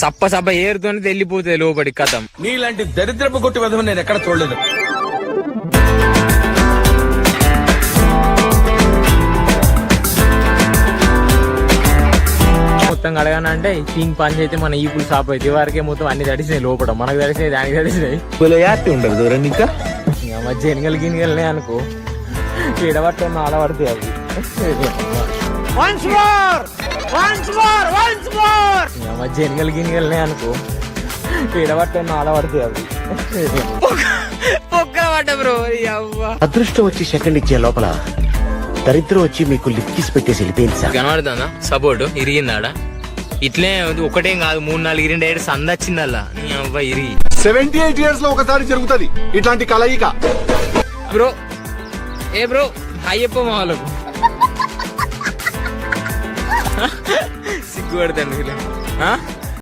సప్ప సప్ప ఏరుతోనే వెళ్ళిపోతుంది లోపడి కథం. నీలాంటి దరిద్రపు కొట్టి వధవు నేను ఎక్కడ చూడలేదు. మొత్తం కడగానంటే కింగ్ పంచ్ అయితే మన ఈపులు సాప్ అయితే వరకే మొత్తం అన్ని తడిసినాయి లోపల. మనకు తడిసినాయి, దానికి తడిసినాయి. ఉండదు ఇంకా మధ్య ఎనగలు గిన్నెగలనే అనుకో ఎడబట్టున్న ఆడబడితే అవి మధ్య ఎనగలు గిన్నెగలనే అనుకో ఎడబట్టున్న ఆడబడితే అవి ఒక్క పడ్డ బ్రో. అదృష్టం వచ్చి సెకండ్ ఇచ్చే లోపల దరిద్రం వచ్చి మీకు లిఫ్ట్ తీసి పెట్టేసి వెళ్ళిపోయింది సార్. కనబడుతుందా సపోర్ట్ ఇరిగిందాడ? ఇట్లే ఒకటేం కాదు, 3-4 ఇరిండి ఏడు సందచ్చిందల్లా నీ అవ్వ ఇరిగి. 78 years లో ఒకసారి జరుగుతుంది ఇట్లాంటి కలయిక. బ్రో ఏ బ్రో అయ్యప్ప మా వాళ్ళకు సిగ్గుపడతాను